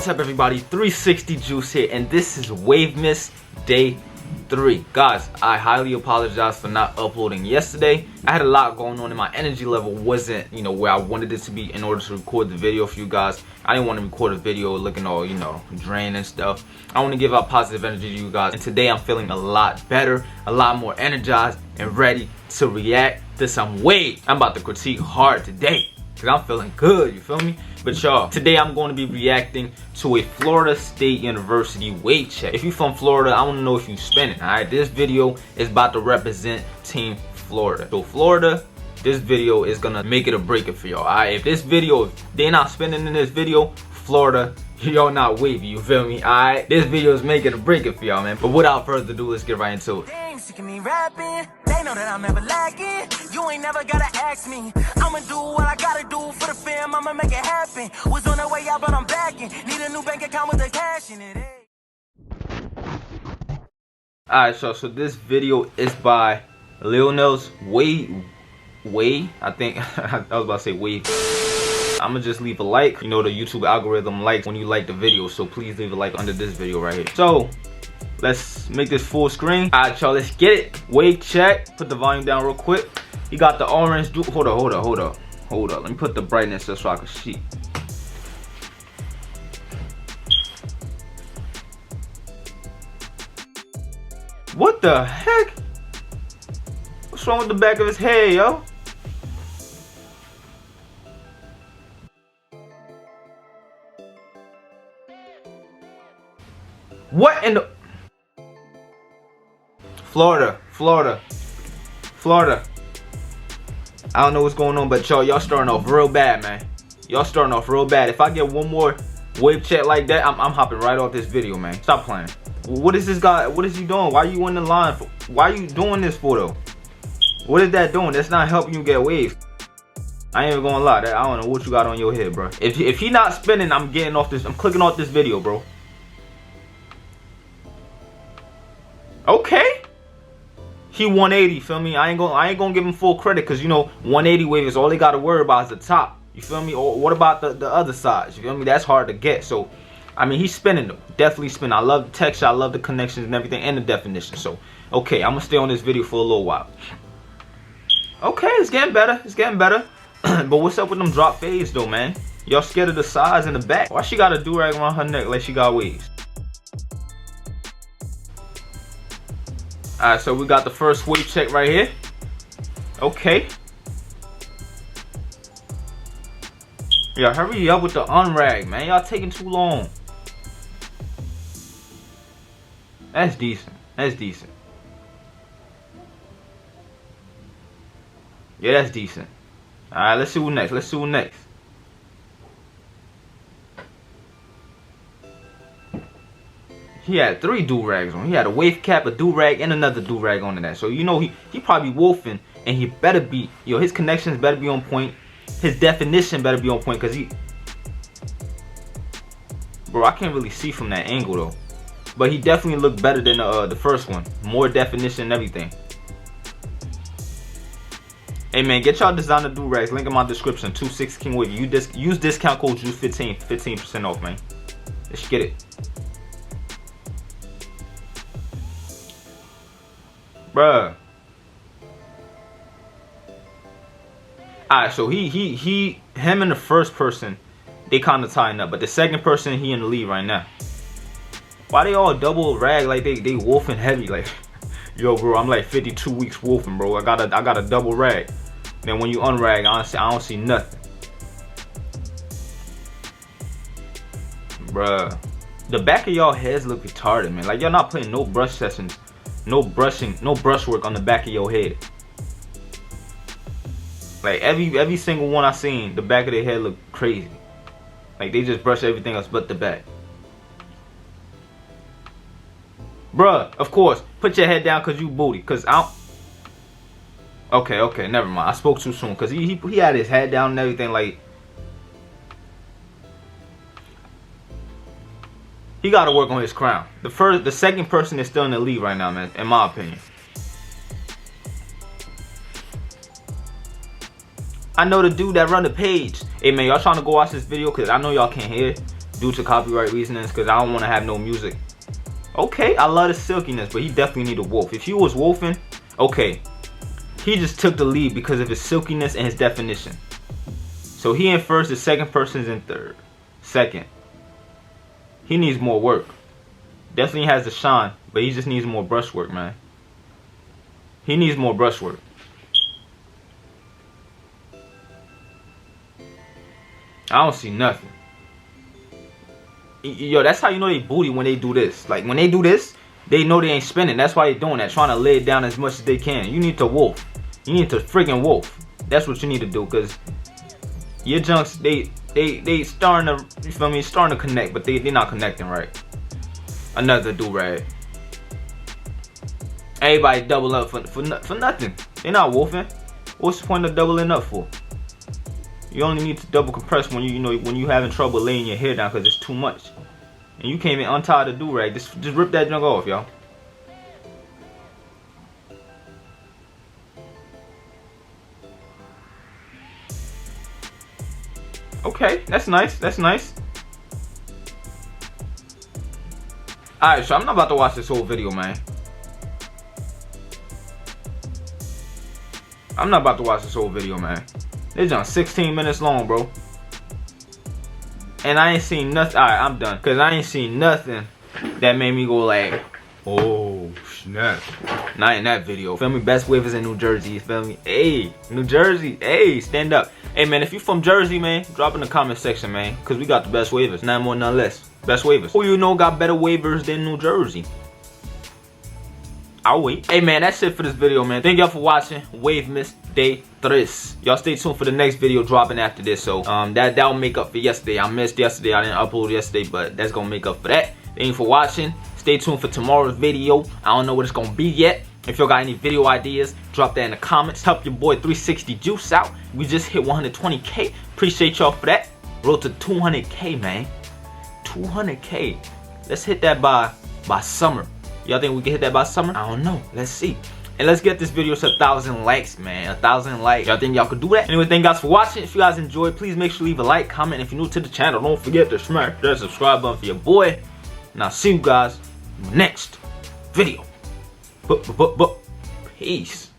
What's up everybody, 360 Juice here, and this is WAVEMAS Day 3. Guys, I highly apologize for not uploading yesterday. I had a lot going on and my energy level wasn't, where I wanted it to be in order to record the video for you guys. I didn't want to record a video looking all, drained and stuff. I want to give out positive energy to you guys, and today I'm feeling a lot better, a lot more energized and ready to react to some wave. I'm about to critique hard today because I'm feeling good, you feel me? But y'all, today I'm going to be reacting to a Florida State University Wavecheck. If you're from Florida, I want to know if you spinning, alright? This video is about to represent Team Florida. So Florida, this video is gonna make it or break it for y'all, alright? If this video, if they're not spinning in this video, Florida, y'all not wavy, you feel me? Alright? This video is making or break it for y'all, man. But without further ado, let's get right into it. They know that I'm never lacking. You ain't never gotta ask me. I'ma do what I gotta do for the fam. I'ma make it happen. Was on the way out, but I'm backing. Need a new bank account with the cash in it. Alright, so this video is by Lionel's Way. I think I was about to say Wave. I'ma just leave a like. The YouTube algorithm likes when you like the video, so please leave a like under this video right here. So let's make this full screen. Alright, y'all, let's get it. Wavecheck. Put the volume down real quick. He got the orange. Hold up. Let me put the brightness up so I can see. What the heck? What's wrong with the back of his head, yo? What in the... Florida. I don't know what's going on, but y'all starting off real bad, man. Y'all starting off real bad. If I get one more wave check like that, I'm hopping right off this video, man. Stop playing. What is this guy? What is he doing? Why are you in the line for? Why are you doing this for though? What is that doing? That's not helping you get waves. I ain't even gonna lie. I don't know what you got on your head, bro. If he not spinning, I'm getting off this. I'm clicking off this video, bro. Okay. He 180, feel me? I ain't gonna give him full credit, because 180 wave is all they gotta worry about is the top. You feel me? Or what about the other sides? You feel me? That's hard to get. So I mean, he's spinning though. Definitely spinning. I love the texture, I love the connections and everything, and the definition. So okay, I'm gonna stay on this video for a little while. Okay, it's getting better. But what's up with them drop fades though, man? Y'all scared of the sides and the back? Why she got a do-rag around her neck like she got waves? Alright, so we got the first wave check right here. Okay. Y'all hurry up with the unrag, man. Y'all taking too long. That's decent. Yeah, that's decent. Alright, let's see what next. He had 3 do-rags on. He had a wave cap, a do-rag, and another do-rag on that. So he probably wolfing, and he better be, his connections better be on point. His definition better be on point, because bro, I can't really see from that angle though. But he definitely looked better than the first one. More definition and everything. Hey man, get y'all designer do-rags. Link in my description. 26 King Wave. Use discount code JUICE15. 15% off, man. Let's get it. Bruh. Alright, so him and the first person, they kind of tying up, but the second person, he in the lead right now. Why they all double rag like they wolfing heavy? Like, yo, bro, I'm like 52 weeks wolfing, bro. I got a double rag. Then when you unrag, I don't see nothing, bruh. The back of y'all heads look retarded, man. Like y'all not playing no brush sessions. No brushing, no brush work on the back of your head. Like every single one I seen, the back of their head look crazy. Like they just brush everything else but the back. Bruh, of course, put your head down because you booty. Cause I don't... Okay, never mind. I spoke too soon because he had his head down and everything. Like he got to work on his crown. The second person is still in the lead right now, man, in my opinion. I know the dude that run the page. Hey man, y'all trying to go watch this video because I know y'all can't hear it. due to copyright reasons, because I don't want to have no music. Okay, I love the silkiness, but he definitely need a wolf. If he was wolfing, okay, he just took the lead because of his silkiness and his definition. So he in first, the second person's in third. Second. He needs more work. Definitely has the shine, but he just needs more brushwork, man. He needs more brushwork. I don't see nothing. Yo, that's how you know they booty when they do this. Like, when they do this, they know they ain't spinning. That's why they doing that, trying to lay it down as much as they can. You need to wolf. You need to friggin' wolf. That's what you need to do, because your junks, they starting to, you feel me, starting to connect, but they're not connecting right. Another do-rag. Everybody double up for nothing. They're not wolfing. What's the point of doubling up for? You only need to double compress when when you having trouble laying your hair down because it's too much. And you can't even untie the do-rag. Just rip that junk off, y'all. Okay, that's nice. That's nice. Alright, so I'm not about to watch this whole video, man. I'm not about to watch this whole video, man. This on 16 minutes long, bro. And I ain't seen nothing. Alright, I'm done. Because I ain't seen nothing that made me go like, oh, snap. Not in that video. Feel me? Best waivers in New Jersey. You feel me? Hey, New Jersey. Hey, stand up. Hey, man, if you from Jersey, man, drop in the comment section, man. Because we got the best waivers. None more, none less. Best waivers. Who you know got better waivers than New Jersey? I'll wait. Hey, man, that's it for this video, man. Thank y'all for watching WAVEMAS Day 3. Y'all stay tuned for the next video dropping after this. So that'll make up for yesterday. I missed yesterday. I didn't upload yesterday, but that's gonna make up for that. Thank you for watching. Stay tuned for tomorrow's video. I don't know what it's gonna be yet. If y'all got any video ideas, drop that in the comments. Help your boy 360 Juice out. We just hit 120K. Appreciate y'all for that. Road to 200K, man. 200K. Let's hit that by summer. Y'all think we can hit that by summer? I don't know. Let's see. And let's get this video to 1,000 likes, man. 1,000 likes. Y'all think y'all could do that? Anyway, thank you guys for watching. If you guys enjoyed, please make sure to leave a like, comment. If you're new to the channel, don't forget to smash that subscribe button for your boy. And I'll see you guys in the next video. Peace.